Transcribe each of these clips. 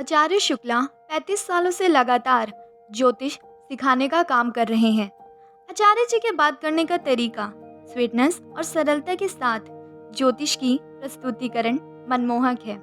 आचार्य शुक्ला 35 सालों से लगातार ज्योतिष सिखाने का काम कर रहे हैं। आचार्य जी के बात करने का तरीका स्वीटनेस और सरलता के साथ ज्योतिष की प्रस्तुतिकरण मनमोहक है।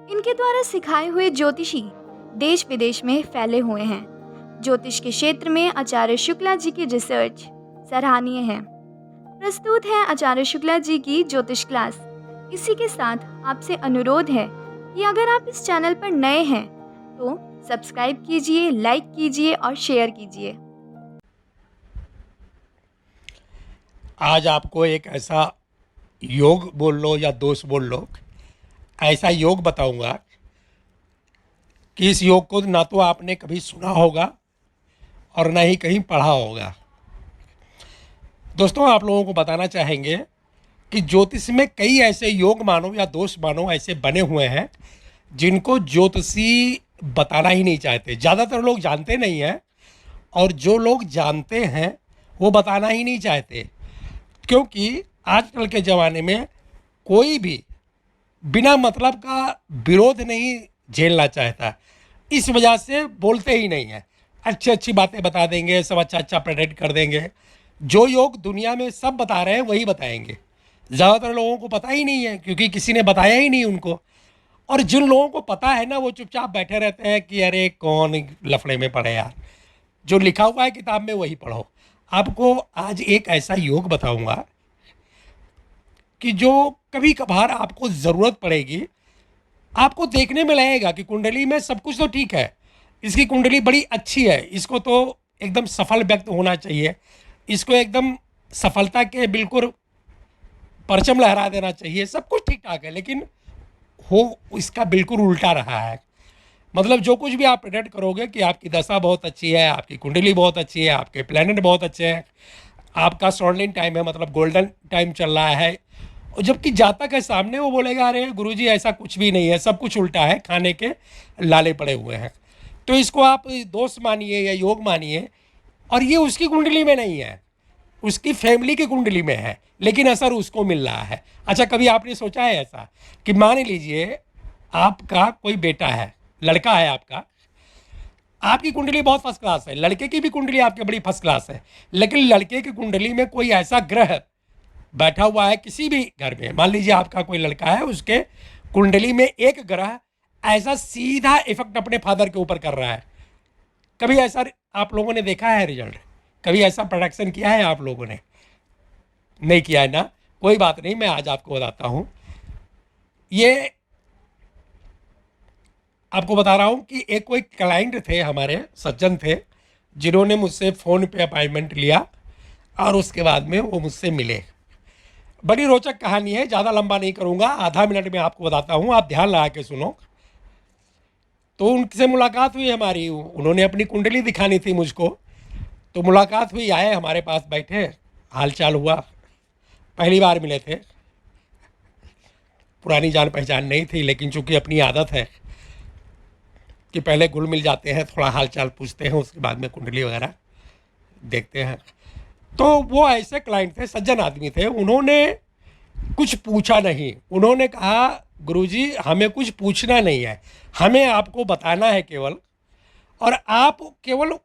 इनके द्वारा सिखाए हुए ज्योतिषी देश विदेश में फैले हुए हैं। ज्योतिष के क्षेत्र में आचार्य शुक्ला जी की रिसर्च सराहनीय है। प्रस्तुत है आचार्य शुक्ला जी की ज्योतिष क्लास। इसी के साथ आपसे अनुरोध है कि अगर आप इस चैनल पर नए हैं तो सब्सक्राइब कीजिए, लाइक कीजिए और शेयर कीजिए। आज आपको एक ऐसा योग बोल लो या दोष बोल लो, ऐसा योग बताऊंगा कि इस योग को ना तो आपने कभी सुना होगा और ना ही कहीं पढ़ा होगा। दोस्तों, आप लोगों को बताना चाहेंगे कि ज्योतिष में कई ऐसे योग मानो या दोष मानो ऐसे बने हुए हैं जिनको ज्योतिषी बताना ही नहीं चाहते। ज़्यादातर लोग जानते नहीं हैं और जो लोग जानते हैं वो बताना ही नहीं चाहते, क्योंकि आजकल के ज़माने में कोई भी बिना मतलब का विरोध नहीं झेलना चाहता। इस वजह से बोलते ही नहीं है। अच्छी अच्छी बातें बता देंगे, सब अच्छा अच्छा प्रेडिक्ट कर देंगे। जो योग दुनिया में सब बता रहे हैं वही बताएंगे। ज़्यादातर लोगों को पता ही नहीं है क्योंकि किसी ने बताया ही नहीं उनको। और जिन लोगों को पता है ना, वो चुपचाप बैठे रहते हैं कि अरे कौन लफड़े में पड़े यार, जो लिखा हुआ है किताब में वही पढ़ो। आपको आज एक ऐसा योग बताऊंगा कि जो कभी कभार आपको ज़रूरत पड़ेगी। आपको देखने में लगेगा कि कुंडली में सब कुछ तो ठीक है, इसकी कुंडली बड़ी अच्छी है, इसको तो एकदम सफल व्यक्ति होना चाहिए, इसको एकदम सफलता के बिल्कुल परचम लहरा देना चाहिए, सब कुछ ठीक ठाक है, लेकिन हो इसका बिल्कुल उल्टा रहा है। मतलब जो कुछ भी आप प्रेडिक्ट करोगे कि आपकी दशा बहुत अच्छी है, आपकी कुंडली बहुत अच्छी है, आपके प्लैनेट बहुत अच्छे हैं, आपका स्वर्णिम टाइम है, मतलब गोल्डन टाइम चल रहा है, और जबकि जातक है सामने, वो बोलेगा अरे गुरुजी ऐसा कुछ भी नहीं है, सब कुछ उल्टा है, खाने के लाले पड़े हुए हैं। तो इसको आप दोष मानिए या योग मानिए, और ये उसकी कुंडली में नहीं है, उसकी फैमिली की कुंडली में है, लेकिन असर उसको मिल रहा है। अच्छा, कभी आपने सोचा है ऐसा कि मान लीजिए आपका कोई बेटा है, लड़का है आपका, आपकी कुंडली बहुत फर्स्ट क्लास है, लड़के की भी कुंडली आपकी बड़ी फर्स्ट क्लास है, लेकिन लड़के की कुंडली में कोई ऐसा ग्रह बैठा हुआ है किसी भी घर में। मान लीजिए आपका कोई लड़का है, उसके कुंडली में एक ग्रह ऐसा सीधा इफेक्ट अपने फादर के ऊपर कर रहा है। कभी ऐसा आप लोगों ने देखा है रिजल्ट? कभी ऐसा प्रोडक्शन किया है आप लोगों ने? नहीं किया है ना? कोई बात नहीं, मैं आज आपको बताता हूँ। ये आपको बता रहा हूँ कि एक कोई क्लाइंट थे, हमारे सज्जन थे, जिन्होंने मुझसे फ़ोन पे अपॉइंटमेंट लिया और उसके बाद में वो मुझसे मिले। बड़ी रोचक कहानी है, ज़्यादा लंबा नहीं करूँगा, आधा मिनट में आपको बताता हूँ, आप ध्यान लगा के सुनो। तो उनसे मुलाकात हुई हमारी, उन्होंने अपनी कुंडली दिखानी थी मुझको, तो मुलाकात हुई, आए हमारे पास बैठे, हालचाल हुआ, पहली बार मिले थे, पुरानी जान पहचान नहीं थी, लेकिन चूंकि अपनी आदत है कि पहले घुल मिल जाते हैं, थोड़ा हालचाल पूछते हैं, उसके बाद में कुंडली वगैरह देखते हैं। तो वो ऐसे क्लाइंट थे, सज्जन आदमी थे, उन्होंने कुछ पूछा नहीं। उन्होंने कहा गुरुजी हमें कुछ पूछना नहीं है, हमें आपको बताना है केवल, और आप केवल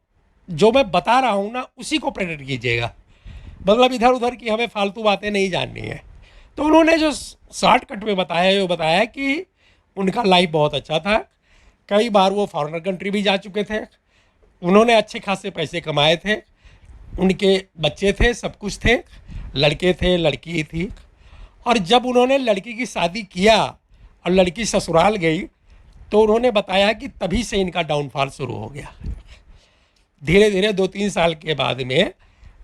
जो मैं बता रहा हूँ ना उसी को प्रेडिक्ट कीजिएगा, मतलब इधर उधर की हमें फालतू बातें नहीं जाननी है। तो उन्होंने जो शॉर्टकट में बताया, वो बताया कि उनका लाइफ बहुत अच्छा था, कई बार वो फॉरेनर कंट्री भी जा चुके थे, उन्होंने अच्छे खासे पैसे कमाए थे, उनके बच्चे थे, सब कुछ थे, लड़के थे, लड़की थी, और जब उन्होंने लड़की की शादी किया और लड़की ससुराल गई तो उन्होंने बताया कि तभी से इनका डाउनफॉल शुरू हो गया। धीरे धीरे 2-3 साल के बाद में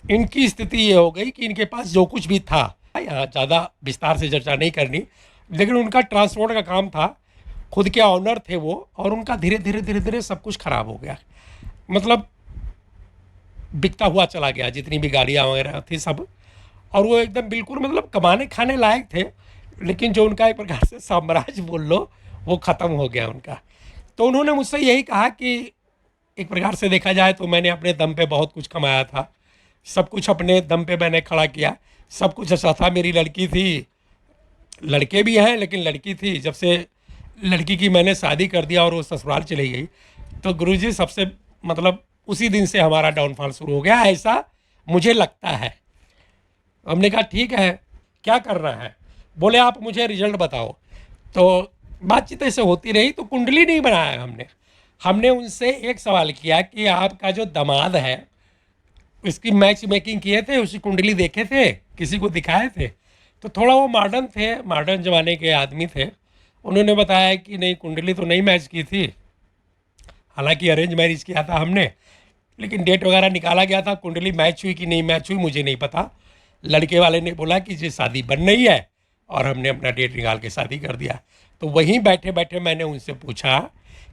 इनकी स्थिति ये हो गई कि इनके पास जो कुछ भी था, यहाँ ज़्यादा विस्तार से चर्चा नहीं करनी, लेकिन उनका ट्रांसपोर्ट का काम था, खुद के ऑनर थे वो, और उनका धीरे धीरे धीरे धीरे सब कुछ ख़राब हो गया, मतलब बिकता हुआ चला गया, जितनी भी गाड़ियाँ वगैरह थी सब, और वो एकदम बिल्कुल मतलब कमाने खाने लायक थे, लेकिन जो उनका एक प्रकार से साम्राज्य बोल लो वो ख़त्म हो गया उनका। तो उन्होंने मुझसे यही कहा कि एक प्रकार से देखा जाए तो मैंने अपने दम पे बहुत कुछ कमाया था, सब कुछ अपने दम पे मैंने खड़ा किया, सब कुछ अच्छा था, मेरी लड़की थी, लड़के भी हैं लेकिन लड़की थी, जब से लड़की की मैंने शादी कर दिया और वो ससुराल चली गई, तो गुरुजी सबसे मतलब उसी दिन से हमारा डाउनफॉल शुरू हो गया, ऐसा मुझे लगता है। हमने कहा ठीक है, क्या करना है? बोले आप मुझे रिजल्ट बताओ। तो बातचीत ऐसे होती रही, तो कुंडली नहीं बनाया हमने। हमने उनसे एक सवाल किया कि आपका जो दामाद है उसकी मैच मेकिंग किए थे, उसकी कुंडली देखे थे, किसी को दिखाए थे? तो थोड़ा वो मॉडर्न थे, मॉडर्न ज़माने के आदमी थे। उन्होंने बताया कि नहीं, कुंडली तो नहीं मैच की थी, हालांकि अरेंज मैरिज किया था हमने, लेकिन डेट वगैरह निकाला गया था। कुंडली मैच हुई कि नहीं मैच हुई मुझे नहीं पता। लड़के वाले ने बोला कि ये शादी बन रही है, और हमने अपना डेट निकाल के शादी कर दिया। तो वहीं बैठे बैठे मैंने उनसे पूछा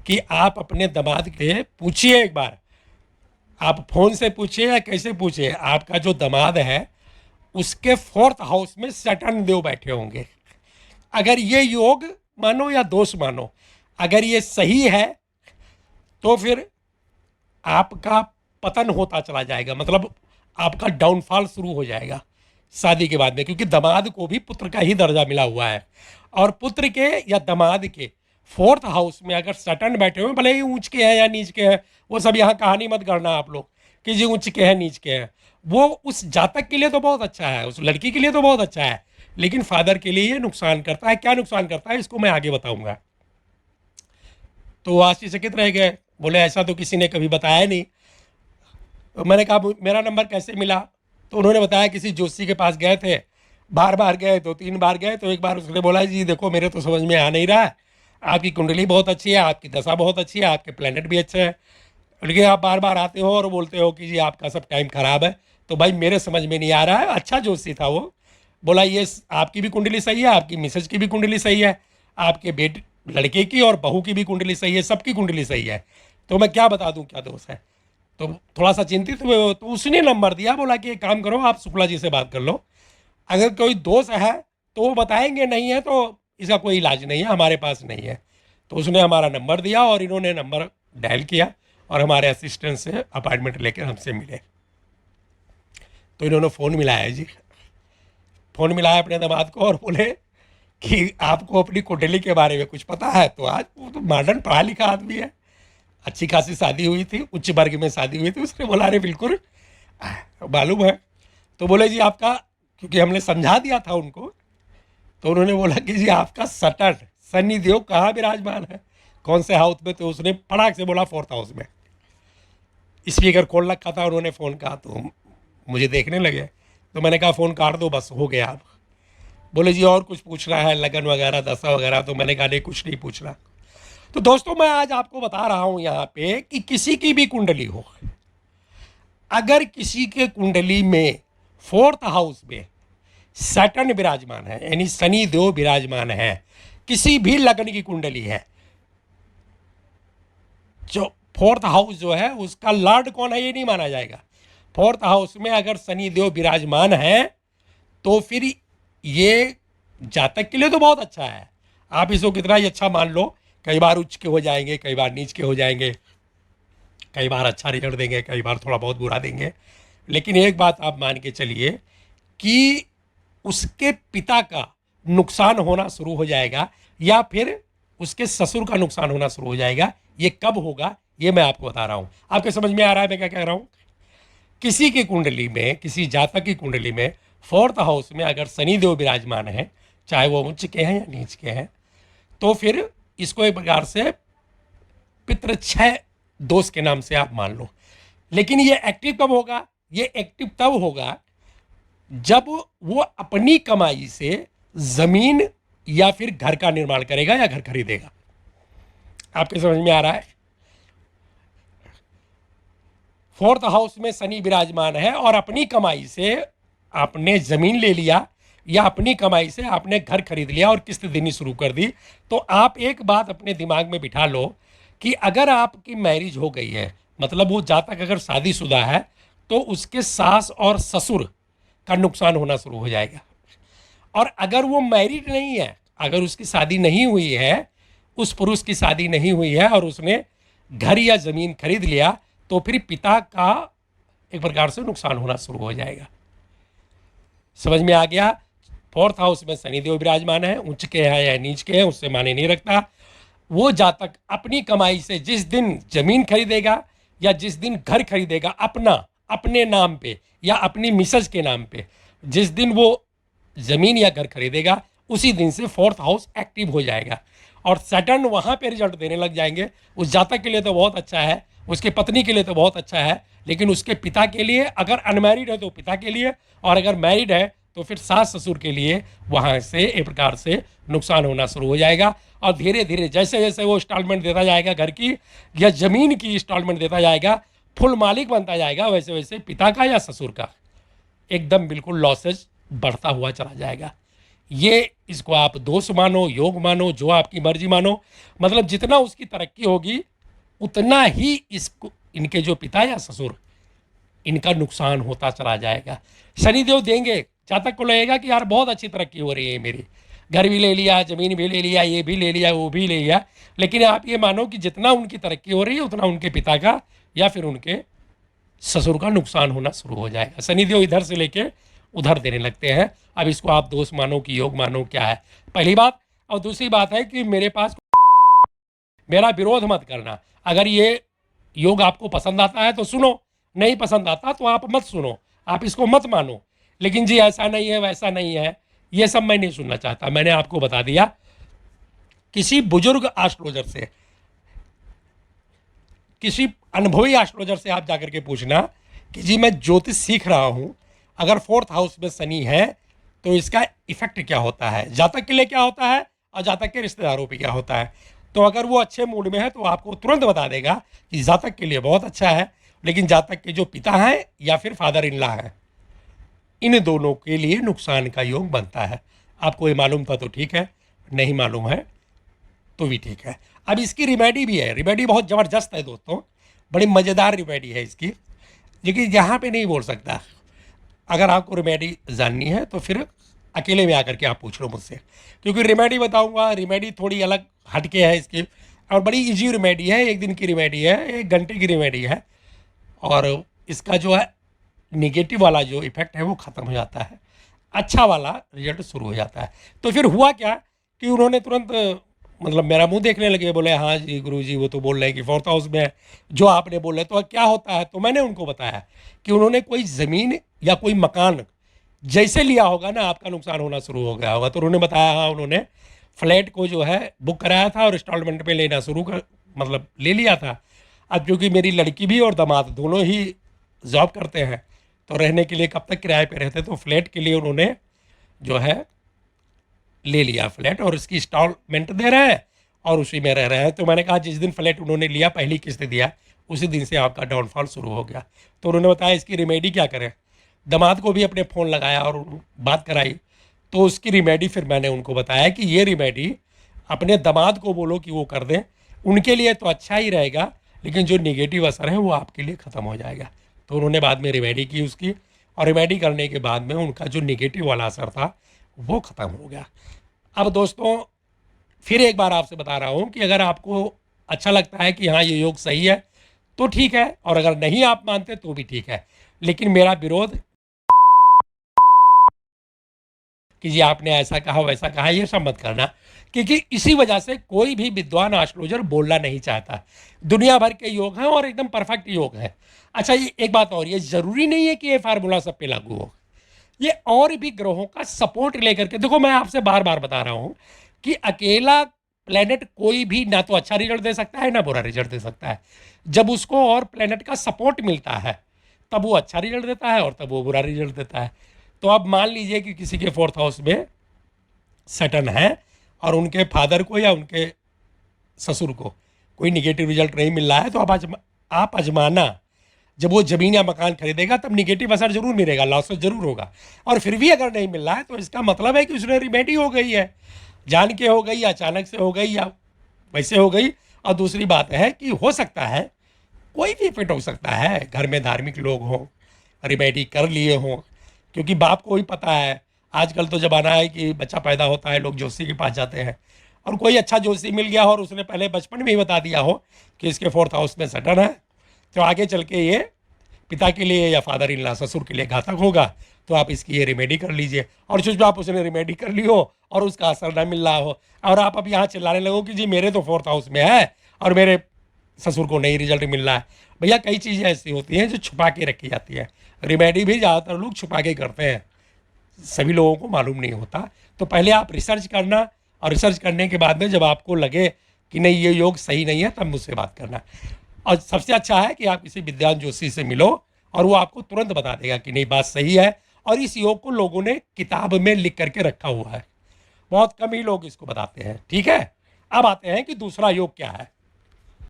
कि आप अपने दामाद के पूछिए एक बार, आप फ़ोन से पूछिए या कैसे पूछिए, आपका जो दामाद है उसके 4th हाउस में सैटर्न देव बैठे होंगे। अगर ये योग मानो या दोष मानो, अगर ये सही है तो फिर आपका पतन होता चला जाएगा, मतलब आपका डाउनफॉल शुरू हो जाएगा शादी के बाद में, क्योंकि दामाद को भी पुत्र का ही दर्जा मिला हुआ है। और पुत्र के या दामाद के 4th हाउस में अगर सैटर्न बैठे हुए, भले ही ऊंच के हैं या नीच के हैं, वो सब यहाँ कहानी मत करना आप लोग कि जी ऊंच के हैं नीच के हैं। वो उस जातक के लिए तो बहुत अच्छा है, उस लड़की के लिए तो बहुत अच्छा है, लेकिन फादर के लिए ये नुकसान करता है। क्या नुकसान करता है इसको मैं आगे बताऊंगा। तो वो आश्चर्यचकित रह गए, बोले ऐसा तो किसी ने कभी बताया नहीं। तो मैंने कहा मेरा नंबर कैसे मिला? तो उन्होंने बताया किसी जोशी के पास गए थे, बार बार गए, 2-3 बार गए, तो एक बार उसने बोला जी देखो मेरे तो समझ में आ नहीं रहा है, आपकी कुंडली बहुत अच्छी है, आपकी दशा बहुत अच्छी है, आपके प्लेनेट भी अच्छे हैं, लेकिन आप बार बार आते हो और बोलते हो कि जी आपका सब टाइम खराब है। तो भाई मेरे समझ में नहीं आ रहा है। अच्छा जोशी था वो, बोला ये आपकी भी कुंडली सही है, आपकी मिसेज की भी कुंडली सही है, आपके बेटे लड़के की और बहू की भी कुंडली सही है, सबकी कुंडली सही है, तो मैं क्या बता दूं क्या दोष है? तो थोड़ा सा चिंतित हुए, तो उसने नंबर दिया, बोला कि एक काम करो आप शुक्ला जी से बात कर लो, अगर कोई दोष है तो वो बताएंगे, नहीं है तो इसका कोई इलाज नहीं है, हमारे पास नहीं है। तो उसने हमारा नंबर दिया और इन्होंने नंबर डायल किया और हमारे असिस्टेंट से अपॉइंटमेंट लेकर हमसे मिले। तो इन्होंने फ़ोन मिलाया जी, फ़ोन मिलाया अपने दामाद को और बोले कि आपको अपनी कुंडली के बारे में कुछ पता है? तो आज वो तो मॉडर्न पढ़ा लिखा आदमी है, अच्छी खासी शादी हुई थी, उच्च वर्ग में शादी हुई थी। उसने बोला अरे बिल्कुल मालूम है। तो बोले जी आपका, क्योंकि हमने समझा दिया था उनको, तो उन्होंने बोला कि जी आपका सटर्न शनि देव कहाँ विराजमान है, कौन से हाउस में? तो उसने फटाक से बोला 4th हाउस में। स्पीकर खोल रखा था, उन्होंने फ़ोन कहा तो मुझे देखने लगे, तो मैंने कहा फ़ोन काट दो बस हो गया। अब बोले जी और कुछ पूछना है, लगन वगैरह दशा वगैरह? तो मैंने कहा नहीं कुछ नहीं पूछना। तो दोस्तों मैं आज आपको बता रहा हूं यहाँ पे कि किसी की भी कुंडली हो, अगर किसी के कुंडली में 4th हाउस में सैटर्न विराजमान है, यानी शनि देव विराजमान है, किसी भी लग्न की कुंडली है, जो 4th हाउस जो है उसका लॉर्ड कौन है ये नहीं माना जाएगा। 4th हाउस में अगर शनि देव विराजमान है तो फिर ये जातक के लिए तो बहुत अच्छा है। आप इसको कितना ही अच्छा मान लो, कई बार उच्च के हो जाएंगे, कई बार नीच के हो जाएंगे, कई बार अच्छा रिजल्ट देंगे, कई बार थोड़ा बहुत बुरा देंगे, लेकिन एक बात आप मान के चलिए कि उसके पिता का नुकसान होना शुरू हो जाएगा या फिर उसके ससुर का नुकसान होना शुरू हो जाएगा। ये कब होगा ये मैं आपको बता रहा हूँ। आपके समझ में आ रहा है मैं क्या कह रहा हूँ? किसी की कुंडली में, किसी जातक की कुंडली में 4th हाउस में अगर शनि देव विराजमान है, चाहे वो उच्च के हैं या नीच के हैं, तो फिर इसको एक प्रकार से पितृक्षय दोष के नाम से आप मान लो। लेकिन ये एक्टिव कब होगा? ये एक्टिव तब होगा जब वो अपनी कमाई से जमीन या फिर घर का निर्माण करेगा या घर खरीदेगा। आपके समझ में आ रहा है? 4th हाउस में शनि विराजमान है और अपनी कमाई से आपने जमीन ले लिया या अपनी कमाई से आपने घर खरीद लिया और किस्त देनी शुरू कर दी, तो आप एक बात अपने दिमाग में बिठा लो कि अगर आपकी मैरिज हो गई है, मतलब वो जातक अगर शादीशुदा है, तो उसके सास और ससुर का नुकसान होना शुरू हो जाएगा। और अगर वो मैरिड नहीं है, अगर उसकी शादी नहीं हुई है, उस पुरुष की शादी नहीं हुई है और उसने घर या ज़मीन खरीद लिया, तो फिर पिता का एक प्रकार से नुकसान होना शुरू हो जाएगा। समझ में आ गया? 4th हाउस में शनिदेव विराजमान है, उच्च के हैं या नीच के हैं उससे माने नहीं रखता। वो जातक अपनी कमाई से जिस दिन जमीन खरीदेगा या जिस दिन घर खरीदेगा अपना, अपने नाम पे या अपनी मिसेज के नाम पे, जिस दिन वो जमीन या घर खरीदेगा उसी दिन से फोर्थ हाउस एक्टिव हो जाएगा और सैटर्न वहां पे रिजल्ट देने लग जाएंगे। उस जातक के लिए तो बहुत अच्छा है, उसके पत्नी के लिए तो बहुत अच्छा है, लेकिन उसके पिता के लिए, अगर अनमैरिड है तो पिता के लिए, और अगर मैरिड है तो फिर सास ससुर के लिए वहां से एक प्रकार से नुकसान होना शुरू हो जाएगा। और धीरे धीरे जैसे जैसे वो इंस्टॉलमेंट देता जाएगा घर की या जमीन की इंस्टॉलमेंट देता जाएगा, फुल मालिक बनता जाएगा, वैसे वैसे पिता का या ससुर का एकदम बिल्कुल लॉसेज बढ़ता हुआ चला जाएगा। ये इसको आप दोष मानो, योग मानो, जो आपकी मर्जी मानो, मतलब जितना उसकी तरक्की होगी उतना ही इसको, इनके जो पिता या ससुर, इनका नुकसान होता चला जाएगा। शनिदेव देंगे, जातक को लगेगा कि यार बहुत अच्छी तरक्की हो रही है मेरी, घर भी ले लिया, जमीन भी ले लिया, ये भी ले लिया, वो भी ले लिया, लेकिन आप ये मानो कि जितना उनकी तरक्की हो रही है उतना उनके पिता का या फिर उनके ससुर का नुकसान होना शुरू हो जाएगा। शनिदेव इधर से लेके उधर देने लगते हैं। अब इसको आप दोष मानो कि योग मानो, क्या है पहली बात। और दूसरी बात है कि मेरे पास मेरा विरोध मत करना। अगर ये योग आपको पसंद आता है तो सुनो, नहीं पसंद आता तो आप मत सुनो, आप इसको मत मानो। लेकिन जी ऐसा नहीं है, वैसा नहीं है, ये सब मैं नहीं सुनना चाहता। मैंने आपको बता दिया, किसी बुजुर्ग एस्ट्रोलॉजर से, किसी अनुभवी एस्ट्रोलॉजर से आप जाकर के पूछना कि जी मैं ज्योतिष सीख रहा हूं, अगर फोर्थ हाउस में शनि है तो इसका इफेक्ट क्या होता है, जातक के लिए क्या होता है और जातक के रिश्तेदारों पे क्या होता है। तो अगर वो अच्छे मूड में है तो आपको तुरंत बता देगा कि जातक के लिए बहुत अच्छा है, लेकिन जातक के जो पिता हैं या फिर फादर इन लॉ हैं, इन दोनों के लिए नुकसान का योग बनता है। आपको ये मालूम था तो ठीक है, नहीं मालूम है तो भी ठीक है। अब इसकी रिमेडी भी है, रिमेडी बहुत ज़बरदस्त है दोस्तों, बड़ी मज़ेदार रिमेडी है इसकी, लेकिन यहाँ पे नहीं बोल सकता। अगर आपको रिमेडी जाननी है तो फिर अकेले में आकर के आप पूछ लो मुझसे, क्योंकि रिमेडी बताऊंगा, रिमेडी थोड़ी अलग हटके है इसकी, और बड़ी इजी रिमेडी है, एक दिन की रिमेडी है, 1 घंटे की रिमेडी है, और इसका जो है निगेटिव वाला जो इफेक्ट है वो ख़त्म हो जाता है, अच्छा वाला रिजल्ट शुरू हो जाता है। तो फिर हुआ क्या कि उन्होंने तुरंत मतलब मेरा मुंह देखने लगे, बोले हाँ जी गुरु जी वो तो बोल रहे हैं कि फोर्थ हाउस में है जो आपने बोल रहे, तो क्या होता है। तो मैंने उनको बताया कि उन्होंने कोई ज़मीन या कोई मकान जैसे लिया होगा ना, आपका नुकसान होना शुरू हो गया होगा। तो उन्होंने बताया हाँ उन्होंने फ्लैट को जो है बुक कराया था और इंस्टॉलमेंट पे लेना शुरू कर, मतलब ले लिया था। अब क्योंकि मेरी लड़की भी और दामाद दोनों ही जॉब करते हैं तो रहने के लिए कब तक किराए पे रहते, तो फ्लैट के लिए उन्होंने जो है ले लिया फ्लैट और इसकी इंस्टॉलमेंट दे रहे हैं और उसी में रह रहे हैं। तो मैंने कहा जिस दिन फ्लैट उन्होंने लिया, पहली किस्त दिया, उसी दिन से आपका डाउनफॉल शुरू हो गया। तो उन्होंने बताया इसकी रिमेडी क्या करें। दामाद को भी अपने फ़ोन लगाया और बात कराई, तो उसकी रिमेडी फिर मैंने उनको बताया कि ये रिमेडी अपने दामाद को बोलो कि वो कर दें, उनके लिए तो अच्छा ही रहेगा, लेकिन जो निगेटिव असर है वो आपके लिए ख़त्म हो जाएगा। तो उन्होंने बाद में रिमेडी की उसकी, और रिमेडी करने के बाद में उनका जो निगेटिव वाला असर था वो ख़त्म हो गया। अब दोस्तों फिर एक बार आपसे बता रहा हूँ कि अगर आपको अच्छा लगता है कि हाँ ये योग सही है तो ठीक है, और अगर नहीं आप मानते तो भी ठीक है, लेकिन मेरा विरोध कि जी आपने ऐसा कहा वैसा कहा ये सब मत करना, क्योंकि इसी वजह से कोई भी विद्वान एस्ट्रोलॉजर बोलना नहीं चाहता। दुनिया भर के योग हैं और एकदम परफेक्ट योग है। अच्छा ये एक बात और, ये ज़रूरी नहीं है कि ये फार्मूला सब पे लागू हो, ये और भी ग्रहों का सपोर्ट लेकर के, देखो मैं आपसे बार बार बता रहा हूँ कि अकेला प्लेनेट कोई भी ना तो अच्छा रिजल्ट दे सकता है ना बुरा रिजल्ट दे सकता है। जब उसको और प्लेनेट का सपोर्ट मिलता है तब वो अच्छा रिजल्ट देता है और तब वो बुरा रिजल्ट देता है। तो अब मान लीजिए कि किसी के फोर्थ हाउस में सैटर्न है और उनके फादर को या उनके ससुर को कोई निगेटिव रिजल्ट नहीं मिल रहा है, तो आप आजमाना, जब वो ज़मीन या मकान खरीदेगा तब निगेटिव असर जरूर मिलेगा, लॉसेस जरूर होगा, और फिर भी अगर नहीं मिल रहा है तो इसका मतलब है कि उसने रिमेडी हो गई है, जान के हो गई या अचानक से हो गई या वैसे हो गई। और दूसरी बात है कि हो सकता है कोई भी इफेक्ट हो सकता है, घर में धार्मिक लोग हों, रिमेडी कर लिए हों, क्योंकि बाप को ही पता है। आजकल तो ज़माना है कि बच्चा पैदा होता है लोग जोशी के पास जाते हैं, और कोई अच्छा जोशी मिल गया हो और उसने पहले बचपन में ही बता दिया हो कि इसके फोर्थ हाउस में सैटर्न है, तो आगे चल के ये पिता के लिए या फादर इन लॉ ससुर के लिए घातक होगा, तो आप इसकी ये रेमेडी कर लीजिए। और जो आप उसने रेमेडी कर ली हो और उसका असर ना मिल रहा हो, और आप अब यहाँ चिल्लाने लगो कि जी मेरे तो 4th हाउस में है और मेरे ससुर को नहीं रिजल्ट मिल रहा है। भैया कई चीज़ें ऐसी होती हैं जो छुपा के रखी जाती है। रेमेडी भी ज़्यादातर लोग छुपा के करते हैं, सभी लोगों को मालूम नहीं होता। तो पहले आप रिसर्च करना, और रिसर्च करने के बाद में जब आपको लगे कि नहीं ये योग सही नहीं है, तब मुझसे बात करना। और सबसे अच्छा है कि आप किसी विद्वान ज्योतिषी से मिलो और वो आपको तुरंत बता देगा कि नहीं बात सही है। और इस योग को लोगों ने किताब में लिख करके रखा हुआ है, बहुत कम ही लोग इसको बताते हैं। ठीक है, अब आते हैं कि दूसरा योग क्या है।